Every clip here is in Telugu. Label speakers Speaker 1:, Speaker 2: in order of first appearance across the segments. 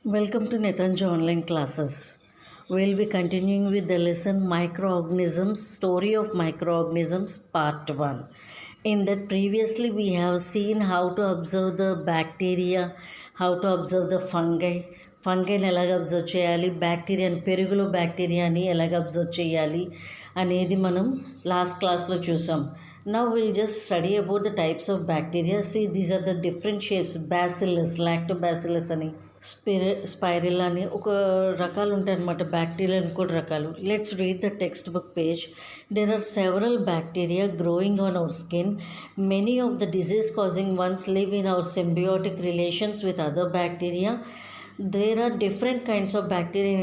Speaker 1: Welcome to Netanji online classes. We'll be continuing with the lesson Microorganisms, Story of Microorganisms, Part 1. In that previously we have seen how to observe the bacteria, how to observe the fungi, ఫంగైని ఎలాగ అబ్జర్వ్ చేయాలి, బ్యాక్టీరియాని పెరుగులో బ్యాక్టీరియాని ఎలాగ అబ్జర్వ్ చేయాలి అనేది మనం లాస్ట్ క్లాస్లో చూసాం. Now we'll just study about the types of bacteria. See, these are the different shapes. Bacillus, lactobacillus అని స్పైరిల్ అని ఒక రకాలు ఉంటాయి అన్నమాట. బ్యాక్టీరియాని కూడా రకాలు. Let's read the text book page. There are several bacteria growing on our skin. Many of the disease causing ones live in our symbiotic relations with other bacteria. There are different kinds of bacteria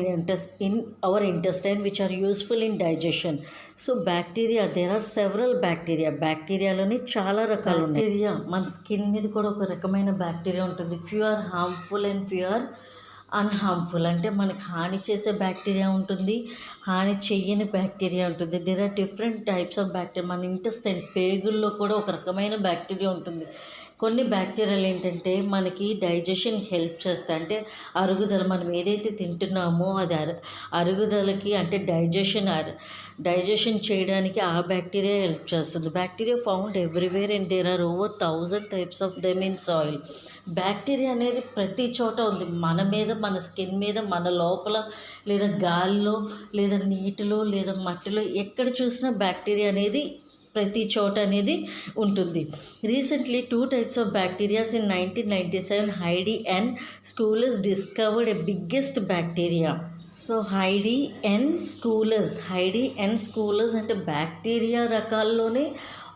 Speaker 1: in our intestine which are useful in digestion. So bacteria, there are several bacteria. బ్యాక్టీరియాలోని చాలా రకాలు ఉన్నాయి. బ్యాక్టీరియా మన స్కిన్ మీద కూడా ఒక రకమైన బ్యాక్టీరియా ఉంటుంది. Few are harmful and few are unharmful. అంటే మనకి హాని చేసే బ్యాక్టీరియా ఉంటుంది, హాని చెయ్యని బ్యాక్టీరియా ఉంటుంది. There are different types of bacteria. మన ఇంటెస్టైన్ పేగుల్లో కూడా ఒక రకమైన బ్యాక్టీరియా ఉంటుంది. కొన్ని బ్యాక్టీరియాలు ఏంటంటే మనకి డైజెషన్ హెల్ప్ చేస్తాయి. అంటే అరుగుదల, మనం ఏదైతే తింటున్నామో అది అరుగుదలకి అంటే డైజెషన్ చేయడానికి ఆ బ్యాక్టీరియా హెల్ప్ చేస్తుంది. Bacteria found everywhere and there are over 1000 types of them in soil. Bacteria అనేది ప్రతి చోట ఉంది. మన మీద, మన స్కిన్ మీద, మన లోపల, లేదా గాలిలో, లేదా నీటిలో, లేదా మట్టిలో, ఎక్కడ చూసినా బ్యాక్టీరియా అనేది ప్రతి చోట అనేది ఉంటుంది. Recently 2 types of bacteria in 1997 Heide and Schulz discovered a biggest bacteria. So Heide and Schulz అంటే బ్యాక్టీరియా రకాల్లోనే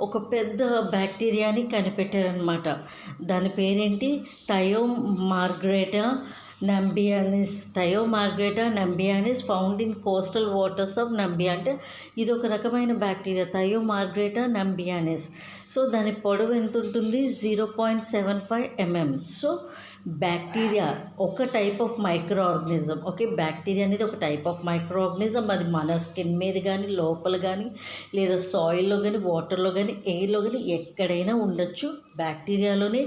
Speaker 1: ఒక పెద్ద బ్యాక్టీరియాని కనిపెట్టారనమాట. దాని పేరేంటి? Thiomargarita namibiensis found in coastal waters of Namibia. అంటే ఇది ఒక రకమైన బ్యాక్టీరియా, థయోమార్గ్రేటా నంబియానిస్. సో దాని పొడవు ఎంత ఉంటుంది? 0.75 mm. సో బ్యాక్టీరియా ఒక type of micro organism. Okay, bacteria అనేది ఒక టైప్ ఆఫ్ మైక్రో ఆర్గనిజం. అది మన స్కిన్ మీద కానీ, లోపల కానీ, లేదా సాయిల్లో కానీ, వాటర్లో కానీ, ఎయిర్లో కానీ ఎక్కడైనా ఉండొచ్చు. బ్యాక్టీరియాలోనే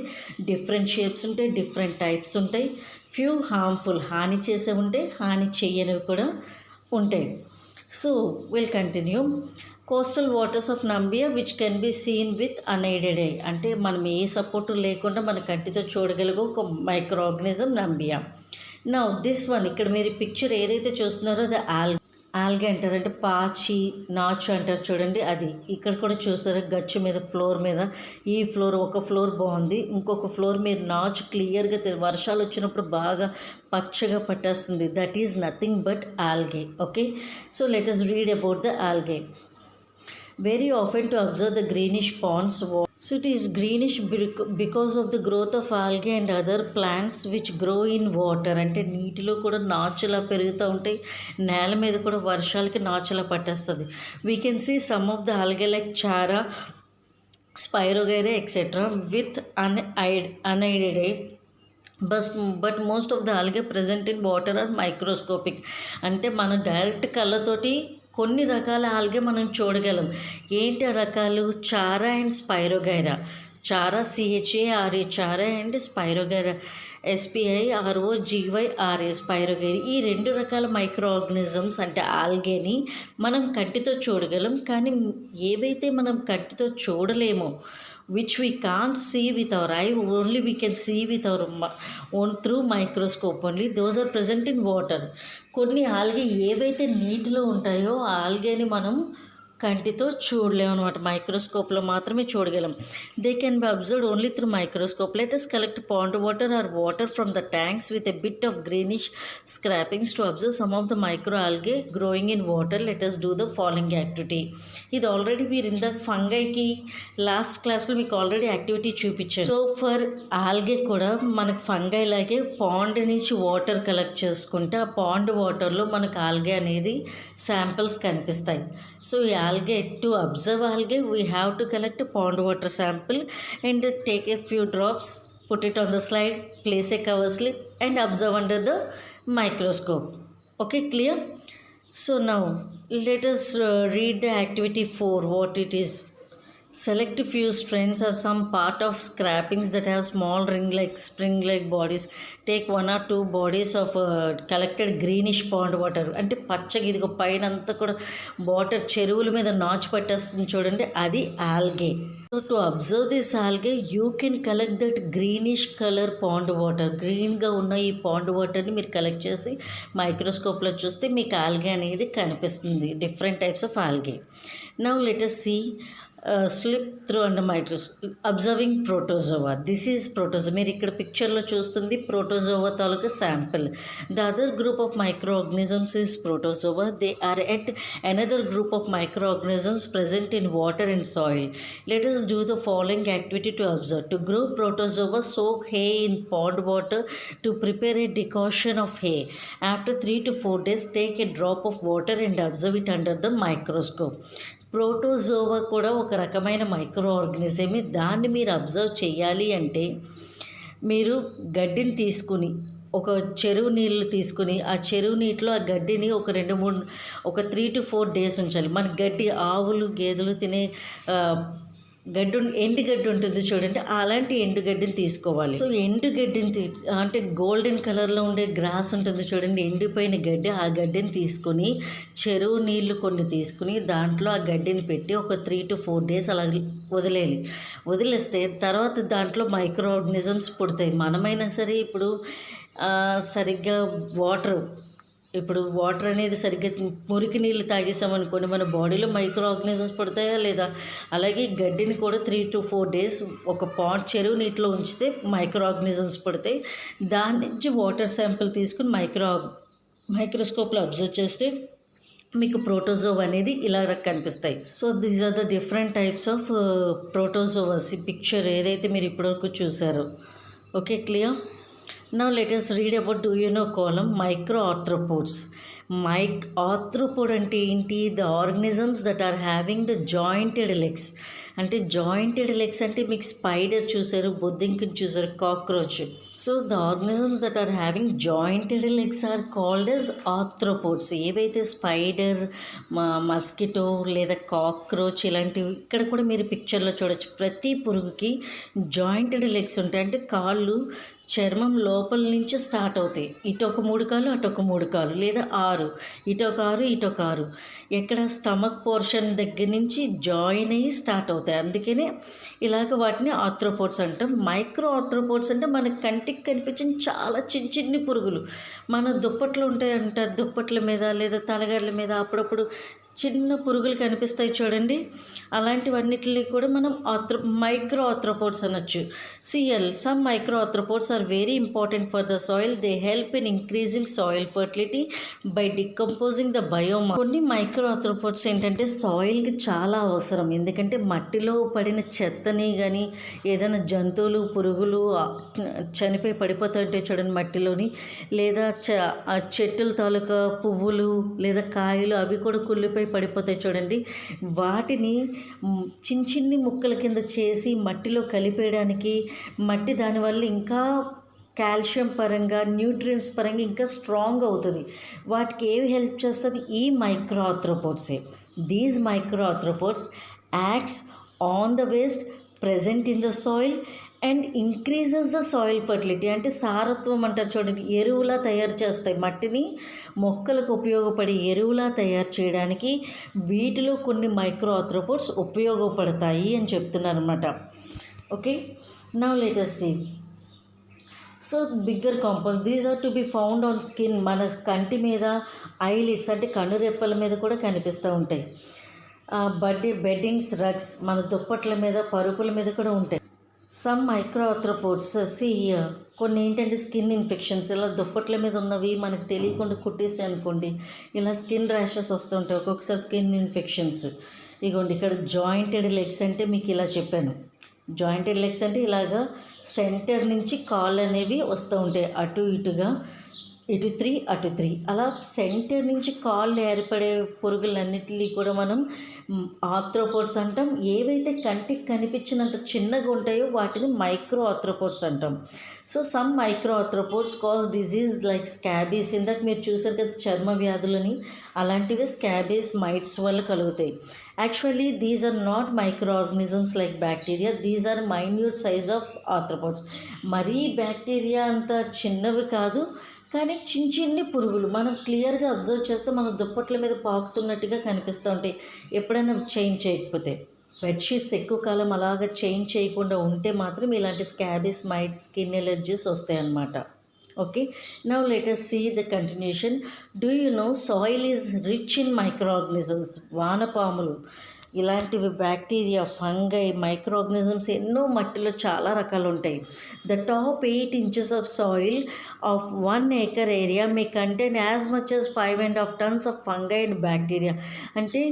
Speaker 1: డిఫరెంట్ షేప్స్ ఉంటాయి, డిఫరెంట్ టైప్స్ ఉంటాయి. ఫ్యూ హార్మ్ఫుల్, హాని చేసే ఉంటాయి, హాని చెయ్యనివి కూడా ఉంటాయి. So will continue. Coastal waters of Namibia which can be seen with unaided eye. అంటే మనం ఏ సపోర్టు లేకుండా మన కంటితో చూడగలిగే ఒక micro organism Namibia. Now this one, ఇక్కడ మీరు పిక్చర్ ఏదైతే చూస్తున్నారో అది ఆల్గే అంటారు. అంటే పాచి, నాచు అంటారు చూడండి, అది. ఇక్కడ కూడా చూస్తారు గచ్చు మీద, ఫ్లోర్ మీద. ఈ ఫ్లోర్, ఒక ఫ్లోర్ బాగుంది, ఇంకొక ఫ్లోర్ మీరు నాచు క్లియర్గా వర్షాలు వచ్చినప్పుడు బాగా పచ్చగా పట్టేస్తుంది. That is nothing but algae. Okay, so let us read about the algae. Very often to observe the greenish ponds. So it is greenish because of the growth of algae and other plants which grow in water. అంటే నీటిలో కూడా నాచులా పెరుగుతూ ఉంటాయి, నేల మీద కూడా వర్షాలకి నాచులా పట్టేస్తుంది. We can see some of the algae like chara, spirogyra etc. with unaided eye. But most of the algae present in water are microscopic. అంటే మన డైరెక్ట్ కళ్ళతోటి కొన్ని రకాల ఆల్గే మనం చూడగలం. ఏంటి ఆ రకాలు? Chara and Spirogyra. Chara CHARA, Chara and Spirogyra SPIROGYRA, Spirogyra. ఈ 2 రకాల మైక్రో ఆర్గనిజమ్స్ అంటే ఆల్గేని మనం కంటితో చూడగలం. కానీ ఏవైతే మనం కంటితో చూడలేమో, which we can't see with our eye, only we can see with our through microscope only, those are present in water. కొన్ని ఆల్గే ఏవైతే నీటిలో ఉంటాయో ఆ ఆల్గేని మనం కంటితో చూడలేము అనమాట, మైక్రోస్కోప్లో మాత్రమే చూడగలం. They can be observed only through microscope. Let us collect pond water or water from the tanks with a bit of greenish scrapings to observe some of the micro algae growing in water. Let us do the following activity. ఇది ఆల్రెడీ మీరు ఇందాక ఫంగైకి లాస్ట్ క్లాస్లో మీకు ఆల్రెడీ యాక్టివిటీ చూపించారు. సో ఫర్ ఆల్గే కూడా మనకు ఫంగై లాగే పాండ్ నుంచి వాటర్ కలెక్ట్ చేసుకుంటే ఆ పాండ్ వాటర్లో మనకు ఆల్గే అనేది శాంపిల్స్ కనిపిస్తాయి. So algae, to observe algae we have to collect a pond water sample and take a few drops, put it on the slide, place a cover slip and observe under the microscope. Okay, clear? So now let us read the activity 4, what it is. Select few strands or some part of scrapings that have small ring-like, spring-like bodies. Take 1 or 2 bodies of collected greenish pond water. అంటే పచ్చగా ఇదిగో పైన అంతా కూడా వాటర్ చెరువుల మీద నాచు పట్టేస్తుంది చూడండి, అది algae. So to observe this algae you can collect that greenish colour pond water. గ్రీన్గా ఉన్న ఈ పాండ్ వాటర్ని మీరు కలెక్ట్ చేసి మైక్రోస్కోప్లో చూస్తే మీకు ఆల్గే అనేది కనిపిస్తుంది. Different types of algae. Now let us see slip through and observing protozoa. This is protozoa. మీరు ఇక్కడ పిక్చర్లో చూస్తుంది ప్రోటోజోవా తాలూకా sample. The other group of microorganisms is protozoa. They are at another group of microorganisms present in water and soil. Let us do the following activity to observe. To grow protozoa, soak hay in pond water to prepare a decoction of hay. After 3 to 4 days, take a drop of water and observe it under the microscope. Protozoa కూడా ఒక రకమైన మైక్రో ఆర్గనిజమే. దాన్ని మీరు అబ్జర్వ్ చేయాలి అంటే మీరు గడ్డిని తీసుకుని, ఒక చెరువు నీళ్ళు తీసుకుని ఆ చెరువు నీటిలో ఆ గడ్డిని ఒక 3 to 4 days ఉంచాలి. మన గడ్డి ఆవులు గేదెలు తినే ఎండుగడ్డి ఉంటుంది చూడండి, అలాంటి ఎండుగడ్డిని తీసుకోవాలి. సో ఎండుగడ్డిని అంటే గోల్డెన్ కలర్లో ఉండే గ్రాస్ ఉంటుంది చూడండి, ఎండిపోయిన గడ్డి, ఆ గడ్డిని తీసుకొని చెరువు నీళ్లు కొన్ని తీసుకుని దాంట్లో ఆ గడ్డిని పెట్టి ఒక 3 to 4 days అలా వదిలేస్తే తర్వాత దాంట్లో మైక్రో ఆర్గనిజమ్స్ పుడతాయి. మనమైనా సరే ఇప్పుడు సరిగ్గా వాటర్ అనేది సరిగ్గా మురికి నీళ్ళు తాగేసామనుకోండి, మన బాడీలో మైక్రో ఆర్గనిజమ్స్ పడతాయా లేదా? అలాగే గడ్డిని కూడా 3 to 4 days ఒక చెరువు నీటిలో ఉంచితే మైక్రో ఆర్గనిజమ్స్ పడతాయి. దాని నుంచి వాటర్ శాంపిల్ తీసుకుని మైక్రోస్కోప్లో అబ్జర్వ్ చేస్తే మీకు ప్రోటోజోవా అనేది ఇలా కనిపిస్తాయి. So these are the different types of protozoas. ఈ పిక్చర్ ఏదైతే మీరు ఇప్పటివరకు చూసారో. Okay, clear? Now let us read about column microarthropods. Arthropod అంటే ఏంటి? The organisms that are having the jointed legs. అంటే జాయింటెడ్ లెగ్స్ అంటే మీకు స్పైడర్ చూసారు, బొద్దింకని చూసారు, cockroach. So the organisms that are having jointed legs are called as arthropods. ఏవైతే స్పైడర్, మస్కిటో లేదా కాక్రోచ్ ఇలాంటివి ఇక్కడ కూడా మీరు పిక్చర్లో చూడొచ్చు. ప్రతి పురుగుకి జాయింటెడ్ లెగ్స్ ఉంటాయి. అంటే కాళ్ళు చర్మం లోపల నుంచి స్టార్ట్ అవుతాయి. ఇటొక 3 కాళ్ళు, అటొక 3 కాళ్ళు, లేదా 6, ఇటొక 6, ఇటొక 6. ఎక్కడ స్టమక్ పోర్షన్ దగ్గర నుంచి జాయిన్ అయ్యి స్టార్ట్ అవుతాయి. అందుకనే ఇలాగ వాటిని ఆర్థ్రోపోడ్స్ అంటాం. మైక్రో ఆర్థ్రోపోడ్స్ అంటే మనకి కంటికి కనిపించిన చాలా చిన్ని పురుగులు. మన దుప్పట్లు ఉంటాయి అంటారు, దుప్పట్ల మీద లేదా తలగడ్ల మీద అప్పుడప్పుడు చిన్న పురుగులు కనిపిస్తాయి చూడండి, అలాంటివన్నిటిని కూడా మనం మైక్రో ఆర్థ్రోపోడ్స్ అనొచ్చు. Some micro arthropods are very important for the soil. They help in increasing soil fertility by decomposing the biomass. కొన్ని మైక్రో ఆర్థ్రోపోడ్స్ ఏంటంటే సాయిల్కి చాలా అవసరం. ఎందుకంటే మట్టిలో పడిన చెత్తని కానీ ఏదైనా జంతువులు, పురుగులు చనిపోయి పడిపోతుంటే చూడండి మట్టిలోని, లేదా చెట్టుల తాలూకా పువ్వులు లేదా కాయలు అవి కూడా కుళ్ళిపోయి పడిపోతాయి చూడండి. వాటిని చిన్ని ముక్కల కింద చేసి మట్టిలో కలిపేయడానికి, మట్టి దానివల్ల ఇంకా కాల్షియం పరంగా, న్యూట్రియన్స్ పరంగా ఇంకా స్ట్రాంగ్ అవుతుంది. వాటికి ఏవి హెల్ప్ చేస్తుంది? ఈ మైక్రో ఆర్థ్రోపోడ్సే. These micro arthropods acts on the waste present in the soil and increases the soil fertility. అంటే సారత్వం అంటారు చూడండి, ఎరువులా తయారు చేస్తాయి. మట్టిని మొక్కలకు ఉపయోగపడే ఎరువులా తయారు చేయడానికి వీటిలో కొన్ని మైక్రో ఆర్థ్రోపోడ్స్ ఉపయోగపడతాయి అని చెప్తున్నారు అనమాట. Okay, now let us see. So bigger compounds, these are to be found on skin. మన కంటి మీద, ఐలిడ్స్ అంటే కనురెప్పల మీద కూడా కనిపిస్తూ ఉంటాయి. బెడ్డింగ్స్, రగ్స్, మన దుప్పట్ల మీద, పరుపుల మీద కూడా ఉంటాయి. సమ్ మైక్రో ఆర్థ్రోపోడ్స్ కొన్ని ఏంటంటే స్కిన్ ఇన్ఫెక్షన్స్, ఇలా దుప్పట్ల మీద ఉన్నవి మనకు తెలియకుండా కుట్టేసాయి అనుకోండి, ఇలా స్కిన్ ర్యాషెస్ వస్తుంటాయి. ఒక్కొక్కసారి స్కిన్ ఇన్ఫెక్షన్స్. ఇగోండి ఇక్కడ జాయింటెడ్ లెగ్స్ అంటే మీకు ఇలా చెప్పాను. జాయింటెడ్ లెగ్స్ అంటే ఇలాగా సెంటర్ నుంచి కాళ్ళు అనేవి వస్తూ ఉంటాయి అటు ఇటుగా. ఇటు 3 అటు 3 అలా సెంటర్ నుంచి కాళ్ళు ఏర్పడే పురుగులన్నిటినీ కూడా మనం ఆర్థ్రోపోడ్స్ అంటాం. ఏవైతే కంటికి కనిపించినంత చిన్నగా ఉంటాయో వాటిని మైక్రో ఆర్థ్రోపోడ్స్ అంటాం. So some micro arthropods cause disease like scabies. ఇందాక మీరు చూసారు కదా చర్మ వ్యాధులని, అలాంటివి స్కాబీస్ మైట్స్ వల్ల కలుగుతాయి. Actually these are not microorganisms like bacteria, these are minute size of arthropods. మరీ బ్యాక్టీరియా అంత చిన్నవి కాదు, కానీ చిన్న చిన్ని పురుగులు మనం క్లియర్గా అబ్జర్వ్ చేస్తే మన దుప్పట్ల మీద పాకుతున్నట్టుగా కనిపిస్తూ ఉంటాయి ఎప్పుడైనా చేంజ్ చేయకపోతే. బెడ్షీట్స్ ఎక్కువ కాలం అలాగ చేంజ్ చేయకుండా ఉంటే మాత్రం ఇలాంటి స్కాబీస్, మైట్స్, స్కిన్ ఎలర్జీస్ వస్తాయి అన్నమాట. Okay, now let us see the continuation. Do you know soil is rich in microorganisms? వానపాములు ఇలాంటివి బ్యాక్టీరియా, ఫంగై, మైక్రో ఆర్గనిజమ్స్ ఎన్నో మట్టిలో చాలా రకాలు ఉంటాయి. The top 8 inches of soil of 1 acre area May contain as much as 5.5 tons of fungi and bacteria. అంటే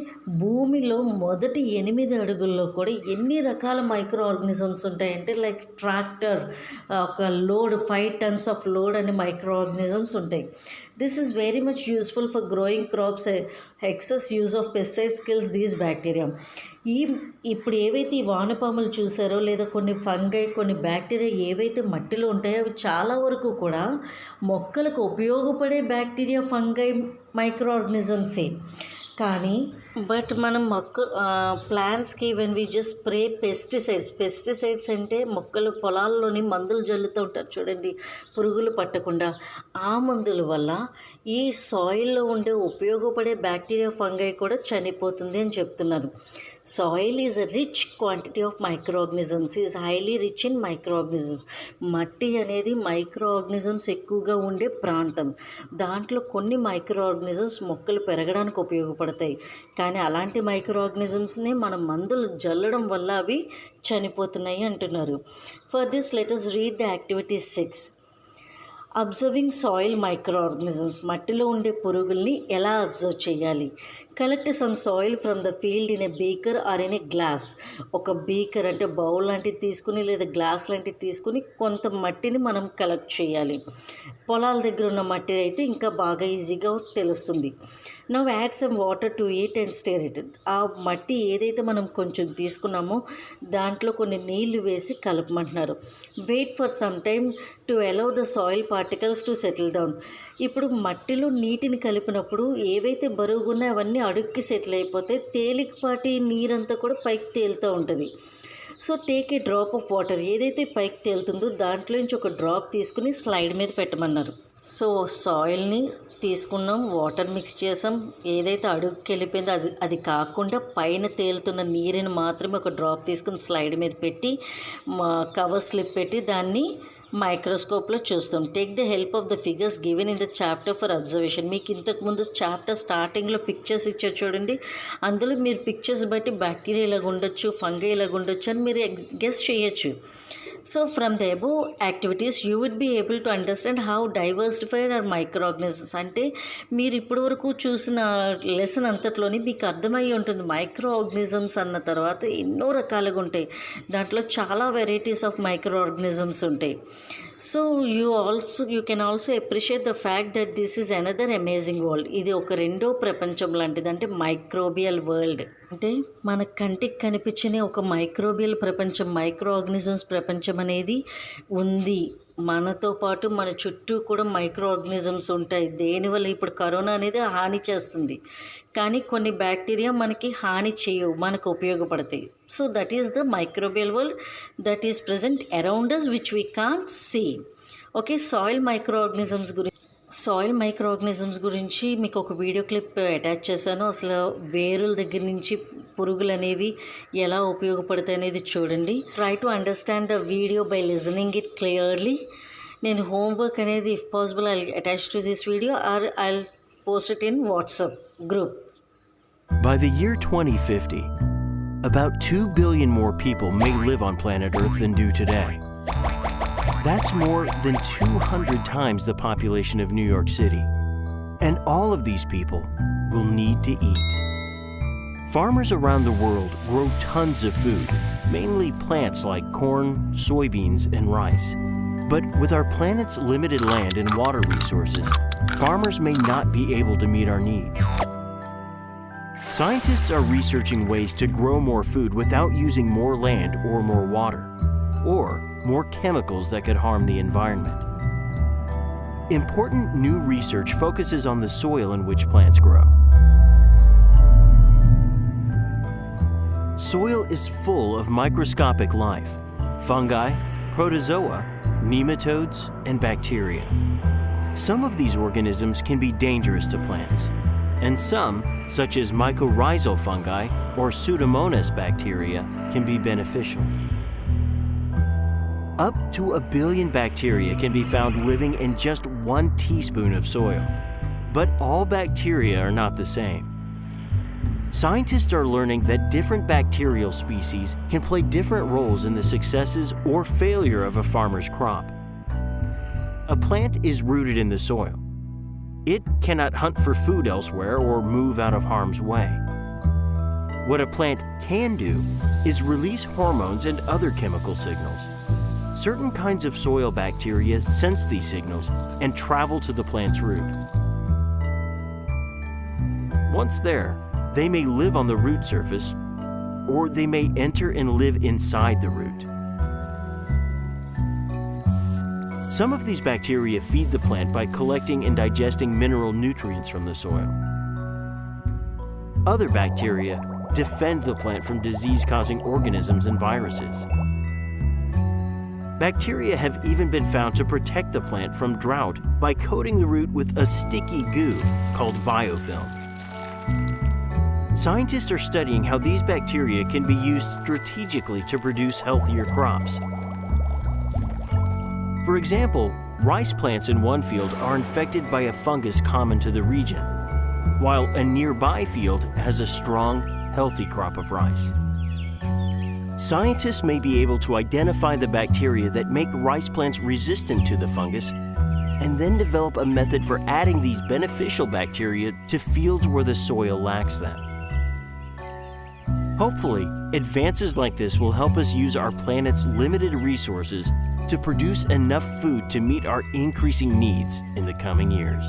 Speaker 1: భూమిలో మొదటి 8 అడుగుల్లో కూడా ఎన్ని రకాల మైక్రో ఆర్గనిజమ్స్ ఉంటాయంటే లైక్ ట్రాక్టర్ ఒక లోడ్ 5 tons ఆఫ్ లోడ్ అనే మైక్రో ఆర్గనిజమ్స్ ఉంటాయి. This is very much useful for growing crops. Excess use of pesticides kills these bacteria. ఇప్పుడు ఏవైతే ఈ వానపాములు చూసారో లేదా కొన్ని ఫంగై, కొన్ని బ్యాక్టీరియా ఏవైతే మట్టిలో ఉంటాయో అవి చాలా వరకు కూడా మొక్కలకు ఉపయోగపడే బ్యాక్టీరియా, ఫంగై, మైక్రో ఆర్గనిజమ్సే. కానీ బట్ మనం ప్లాంట్స్కి when we just spray pesticides అంటే మొక్కలు పొలాల్లోని మందులు జల్లుతూ ఉంటారు చూడండి పురుగులు పట్టకుండా. ఆ మందుల వల్ల ఈ సాయిల్లో ఉండే ఉపయోగపడే బ్యాక్టీరియా, ఫంగై కూడా చనిపోతుంది అని చెప్తున్నారు. Soil is a rich quantity of microorganisms, is highly rich in micro organisms. మట్టి అనేది మైక్రో ఆర్గనిజమ్స్ ఎక్కువగా ఉండే ప్రాంతం. దాంట్లో కొన్ని మైక్రో ఆర్గనిజమ్స్ మొక్కలు పెరగడానికి ఉపయోగపడతాయి, కానీ అలాంటి మైక్రో ఆర్గనిజమ్స్ని మనం మందులు జల్లడం వల్ల అవి చనిపోతున్నాయి అంటున్నారు. For this let us read the activity 6. Observing soil microorganisms. మట్టిలో ఉండే పురుగుల్ని ఎలా అబ్జర్వ్ చేయాలి? Collect some soil from the field in a beaker or in a glass. ఒక బీకర్ అంటే బౌల్ లాంటిది తీసుకుని లేదా గ్లాస్ లాంటిది తీసుకుని కొంత మట్టిని మనం కలెక్ట్ చేయాలి. పొలాల దగ్గర ఉన్న మట్టి అయితే ఇంకా బాగా ఈజీగా తెలుస్తుంది. Now add some water to it and stir it. ఆ మట్టి ఏదైతే మనం కొంచెం తీసుకున్నామో దాంట్లో కొన్ని నీళ్లు వేసి కలపమంటున్నారు. Wait for some time to allow the soil particles to settle down. ఇప్పుడు మట్టిలో నీటిని కలిపినప్పుడు ఏవైతే బరువుగా ఉన్నాయో అవన్నీ అడుగుకి సెటిల్ అయిపోతే తేలికపాటి నీరంతా కూడా పైకి తేలుతూ ఉంటుంది. So take a drop of water. ఏదైతే పైకి తేలుతుందో దాంట్లో నుంచి ఒక డ్రాప్ తీసుకుని స్లైడ్ మీద పెట్టమన్నారు. సో సాయిల్ని తీసుకున్నాం, వాటర్ మిక్స్ చేసాం, ఏదైతే అడుగుకి వెళ్ళిపోయిందో అది కాకుండా పైన తేలుతున్న నీరుని మాత్రమే ఒక డ్రాప్ తీసుకుని స్లైడ్ మీద పెట్టి కవర్ స్లిప్ పెట్టి దాన్ని మైక్రోస్కోప్లో చూస్తాం. Take the help of the figures given in the chapter for observation. మీకు ఇంతకుముందు చాప్టర్ స్టార్టింగ్లో పిక్చర్స్ ఇచ్చారు చూడండి, అందులో మీరు పిక్చర్స్ బట్టి బ్యాక్టీరియా ఇలాగ ఉండొచ్చు, ఫంగై ఇలాగ ఉండొచ్చు అని మీరు గెస్ చేయొచ్చు. So from the above activities you would be able to understand how diversified are microorganisms. అంటే మీరు ఇప్పటివరకు చూసిన లెసన్ అంతట్లోని మీకు అర్థమయ్యి ఉంటుంది మైక్రో ఆర్గనిజమ్స్ అన్న తర్వాత ఎన్నో రకాలుగా ఉంటాయి. దాంట్లో చాలా వెరైటీస్ ఆఫ్ మైక్రో ఆర్గనిజమ్స్ ఉంటాయి. So you can also appreciate the fact that this is another amazing world. ఇది ఒక రెండో ప్రపంచం లాంటిది, అంటే మైక్రోబియల్ వరల్డ్. అంటే మన కంటికి కనిపించిన ఒక మైక్రోబియల్ ప్రపంచం, మైక్రో ఆర్గనిజమ్స్ ప్రపంచం అనేది ఉంది. మనతో పాటు మన చుట్టూ కూడా మైక్రో ఆర్గనిజమ్స్ ఉంటాయి. దేనివల్ల ఇప్పుడు కరోనా అనేది హాని చేస్తుంది, కానీ కొన్ని బ్యాక్టీరియా మనకి హాని చేయవు, మనకు ఉపయోగపడతాయి. So that is the microbial world that is present around us which we can't see. Okay, soil microorganisms గురించి మీకు ఒక వీడియో క్లిప్ అటాచ్ చేశాను. అసలు వేరుల దగ్గర నుంచి పురుగులు అనేవి ఎలా ఉపయోగపడతాయి అనేది చూడండి. Try to understand the video by listening it clearly. నేను హోంవర్క్ అనేది if possible I attach to this video or I post it in WhatsApp group.
Speaker 2: By the year 2050, about 2 billion more people may live on planet Earth than do today. That's more than 200 times the population of New York City. And all of these people will need to eat. Farmers around the world grow tons of food, mainly plants like corn, soybeans, and rice. But with our planet's limited land and water resources, farmers may not be able to meet our needs. Scientists are researching ways to grow more food without using more land or more water, or more chemicals that could harm the environment. Important new research focuses on the soil in which plants grow. Soil is full of microscopic life: fungi, protozoa, nematodes, and bacteria. Some of these organisms can be dangerous to plants, and some, such as mycorrhizal fungi or Pseudomonas bacteria, can be beneficial. Up to 1 billion bacteria can be found living in just 1 teaspoon of soil. But all bacteria are not the same. Scientists are learning that different bacterial species can play different roles in the successes or failure of a farmer's crop. A plant is rooted in the soil. It cannot hunt for food elsewhere or move out of harm's way. What a plant can do is release hormones and other chemical signals. Certain kinds of soil bacteria sense these signals and travel to the plant's root. Once there, they may live on the root surface, or they may enter and live inside the root. Some of these bacteria feed the plant by collecting and digesting mineral nutrients from the soil. Other bacteria defend the plant from disease-causing organisms and viruses. Bacteria have even been found to protect the plant from drought by coating the root with a sticky goo called biofilm. Scientists are studying how these bacteria can be used strategically to produce healthier crops. For example, rice plants in one field are infected by a fungus common to the region, while a nearby field has a strong, healthy crop of rice. Scientists may be able to identify the bacteria that make rice plants resistant to the fungus, and then develop a method for adding these beneficial bacteria to fields where the soil lacks them. Hopefully, advances like this will help us use our planet's limited resources to produce enough food to meet our increasing needs in the coming years.